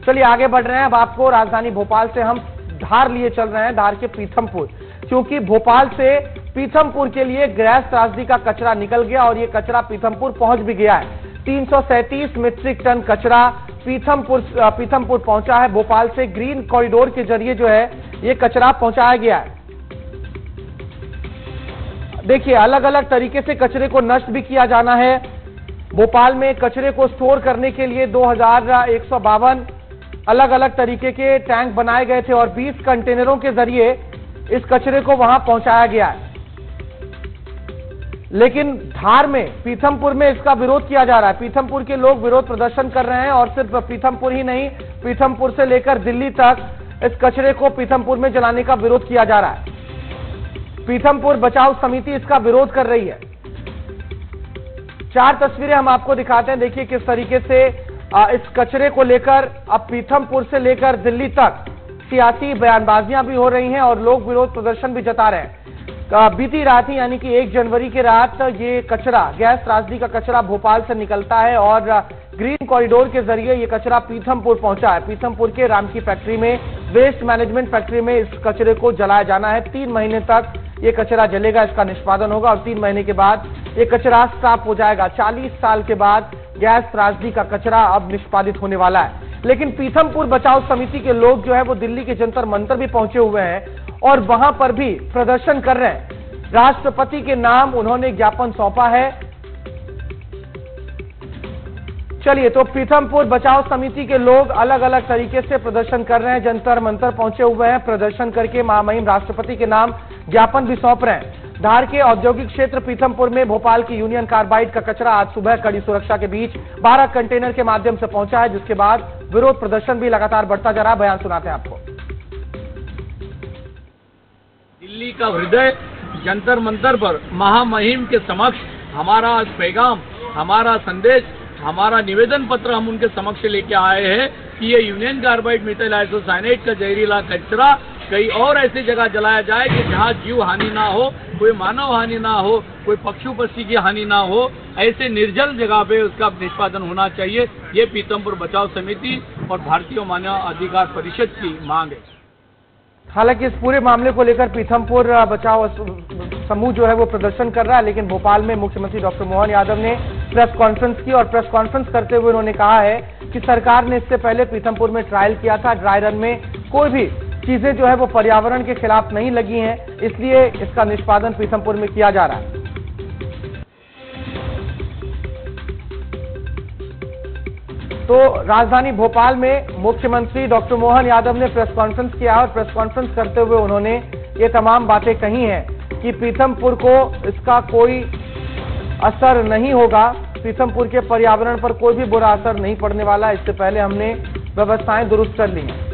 चलिए आगे बढ़ रहे हैं। अब आपको राजधानी भोपाल से हम धार लिए चल रहे हैं, धार के पीथमपुर, क्योंकि भोपाल से पीथमपुर के लिए गैस त्रासदी का कचरा निकल गया और ये कचरा पीथमपुर पहुंच भी गया है। 337 मीट्रिक टन कचरा पीथमपुर पहुंचा है। भोपाल से ग्रीन कॉरिडोर के जरिए जो है ये कचरा पहुंचाया गया है। देखिए अलग अलग तरीके से कचरे को नष्ट भी किया जाना है। भोपाल में कचरे को स्टोर करने के लिए 2152 अलग अलग तरीके के टैंक बनाए गए थे और 20 कंटेनरों के जरिए इस कचरे को वहां पहुंचाया गया है। लेकिन धार में, पीथमपुर में इसका विरोध किया जा रहा है। पीथमपुर के लोग विरोध प्रदर्शन कर रहे हैं और सिर्फ पीथमपुर ही नहीं, पीथमपुर से लेकर दिल्ली तक इस कचरे को पीथमपुर में जलाने का विरोध किया जा रहा है। पीथमपुर बचाओ समिति इसका विरोध कर रही है। 4 तस्वीरें हम आपको दिखाते हैं। देखिए किस तरीके से इस कचरे को लेकर अब पीथमपुर से लेकर दिल्ली तक सियासी बयानबाजियां भी हो रही हैं और लोग विरोध प्रदर्शन भी जता रहे हैं। बीती रात ही यानी कि 1 जनवरी की रात ये कचरा, गैस त्रासदी का कचरा भोपाल से निकलता है और ग्रीन कॉरिडोर के जरिए ये कचरा पीथमपुर पहुंचा है। पीथमपुर के राम की फैक्ट्री में, वेस्ट मैनेजमेंट फैक्ट्री में इस कचरे को जलाया जाना है। 3 महीने तक ये कचरा जलेगा, इसका निष्पादन होगा और 3 महीने के बाद ये कचरा साफ हो जाएगा। 40 साल के बाद गैस त्रासदी का कचरा अब निष्पादित होने वाला है। लेकिन पीथमपुर बचाओ समिति के लोग जो है वो दिल्ली के जंतर मंतर भी पहुंचे हुए हैं और वहां पर भी प्रदर्शन कर रहे हैं। राष्ट्रपति के नाम उन्होंने ज्ञापन सौंपा है। चलिए तो पीथमपुर बचाओ समिति के लोग अलग अलग तरीके से प्रदर्शन कर रहे हैं, जंतर मंतर पहुंचे हुए हैं, प्रदर्शन करके महामहिम राष्ट्रपति के नाम ज्ञापन भी सौंप रहे हैं। धार के औद्योगिक क्षेत्र पीथमपुर में भोपाल की यूनियन कार्बाइड का कचरा आज सुबह कड़ी सुरक्षा के बीच 12 कंटेनर के माध्यम से पहुंचा है, जिसके बाद विरोध प्रदर्शन भी लगातार बढ़ता जा रहा है। बयान सुनाते हैं आपको। दिल्ली का हृदय जंतर मंतर पर महामहिम के समक्ष हमारा पैगाम, हमारा संदेश, हमारा निवेदन पत्र हम उनके समक्ष लेके आए हैं कि ये यूनियन कार्बाइड मिथाइल आइसोसाइनेट का जहरीला कचरा कहीं और ऐसी जगह जलाया जाए कि जहां जीव हानि ना हो, कोई मानव हानि ना हो, कोई पशु पक्षी की हानि ना हो। ऐसे निर्जल जगह पे उसका निष्पादन होना चाहिए। ये पीथमपुर बचाओ समिति और भारतीय मानव अधिकार परिषद की मांग है। हालांकि इस पूरे मामले को लेकर पीथमपुर बचाओ समूह जो है वो प्रदर्शन कर रहा है, लेकिन भोपाल में मुख्यमंत्री डॉक्टर मोहन यादव ने प्रेस कॉन्फ्रेंस की और प्रेस कॉन्फ्रेंस करते हुए उन्होंने कहा है कि सरकार ने इससे पहले पीथमपुर में ट्रायल किया था। ड्राई रन में कोई भी चीजें जो है वो पर्यावरण के खिलाफ नहीं लगी हैं, इसलिए इसका निष्पादन पीथमपुर में किया जा रहा है। तो राजधानी भोपाल में मुख्यमंत्री डॉक्टर मोहन यादव ने प्रेस कॉन्फ्रेंस किया और प्रेस कॉन्फ्रेंस करते हुए उन्होंने ये तमाम बातें कही हैं कि पीथमपुर को इसका कोई असर नहीं होगा, पीथमपुर के पर्यावरण पर कोई भी बुरा असर नहीं पड़ने वाला। इससे पहले हमने व्यवस्थाएं दुरुस्त कर ली हैं।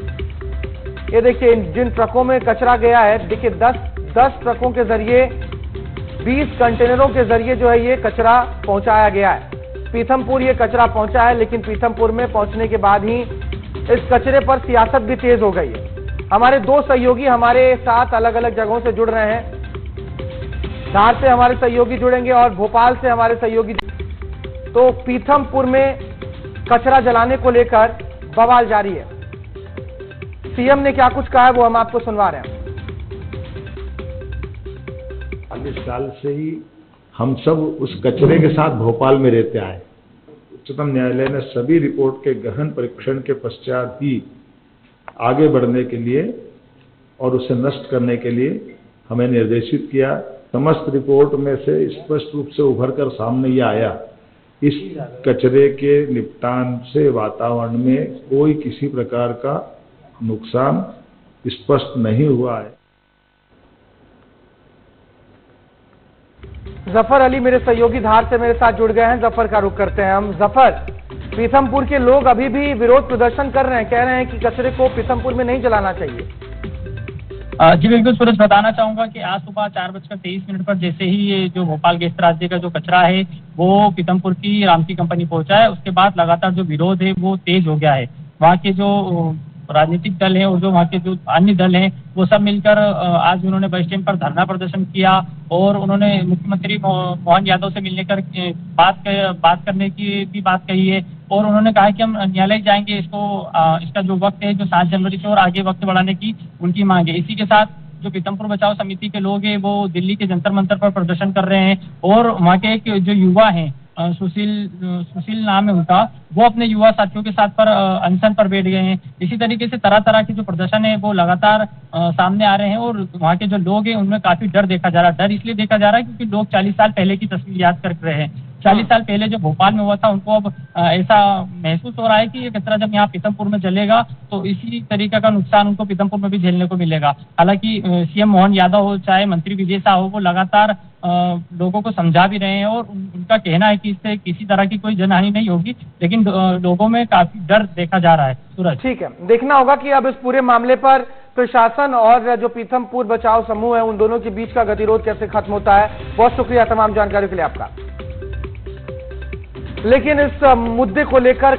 ये देखिए जिन ट्रकों में कचरा गया है, देखिए 10 ट्रकों के जरिए 20 कंटेनरों के जरिए जो है ये कचरा पहुंचाया गया है। पीथमपुर ये कचरा पहुंचा है, लेकिन पीथमपुर में पहुंचने के बाद ही इस कचरे पर सियासत भी तेज हो गई है। हमारे 2 सहयोगी हमारे साथ अलग अलग जगहों से जुड़ रहे हैं। धार से हमारे सहयोगी जुड़ेंगे और भोपाल से हमारे सहयोगी। तो पीथमपुर में कचरा जलाने को लेकर बवाल जारी है। सीएम ने क्या कुछ कहा है वो हम आपको सुनवा रहे हैं। 40 साल से ही हम सब उस कचरे के साथ भोपाल में रहते आए। उच्चतम न्यायालय ने सभी रिपोर्ट के गहन परीक्षण के पश्चात ही आगे बढ़ने के लिए और उसे नष्ट करने के लिए हमें निर्देशित किया। समस्त रिपोर्ट में से स्पष्ट रूप से उभर कर सामने ये आया, इस कचरे के निपटान से वातावरण में कोई किसी प्रकार का नुकसान स्पष्ट नहीं हुआ है। जफर अली मेरे सहयोगी धार से मेरे साथ जुड़ गए हैं। जफर का रुख करते हैं हम। जफर, पीथमपुर के लोग अभी भी विरोध प्रदर्शन कर रहे हैं, कह रहे हैं कि कचरे को पीथमपुर में नहीं जलाना चाहिए। जी बिल्कुल सूरज, बताना चाहूंगा कि आज सुबह 4:23 पर जैसे ही ये जो भोपाल गैस त्रासदी का जो कचरा है वो पीथमपुर की राम की कंपनी पहुंचा है, उसके बाद लगातार जो विरोध है वो तेज हो गया है। वहाँ के जो राजनीतिक दल हैं और जो वहाँ के जो अन्य दल हैं वो सब मिलकर आज उन्होंने बस स्टैंड पर धरना प्रदर्शन किया और उन्होंने मुख्यमंत्री मोहन यादव से मिलने कर बात करने की भी बात कही है और उन्होंने कहा कि हम न्यायालय जाएंगे, इसका जो वक्त है जो 7 जनवरी से और आगे वक्त बढ़ाने की उनकी मांग है। इसी के साथ जो पीथमपुर बचाओ समिति के लोग हैं वो दिल्ली के जंतर मंतर पर प्रदर्शन कर रहे हैं और वहाँ के एक जो युवा हैं सुशील नाम है उनका, वो अपने युवा साथियों के साथ पर अनशन पर बैठ गए हैं। इसी तरीके से तरह तरह के जो प्रदर्शन है वो लगातार सामने आ रहे हैं और वहाँ के जो लोग हैं उनमें काफी डर देखा जा रहा है। डर इसलिए देखा जा रहा है क्योंकि लोग 40 साल पहले की तस्वीर याद कर रहे हैं। 40 साल पहले जो भोपाल में हुआ था उनको अब ऐसा महसूस हो रहा है कि ये कचरा जब यहाँ पीथमपुर में जलेगा तो इसी तरीके का नुकसान उनको पीथमपुर में भी झेलने को मिलेगा। हालांकि सीएम मोहन यादव हो चाहे मंत्री विजय शाह हो वो लगातार लोगों को समझा भी रहे हैं और उनका कहना है कि इससे किसी तरह की कोई जनहानि नहीं होगी, लेकिन लोगों में काफी डर देखा जा रहा है। सूरज, ठीक है, देखना होगा कि अब इस पूरे मामले पर प्रशासन और जो पीथमपुर बचाओ समूह है उन दोनों के बीच का गतिरोध कैसे खत्म होता है। बहुत शुक्रिया तमाम जानकारी के लिए आपका। लेकिन इस मुद्दे को लेकर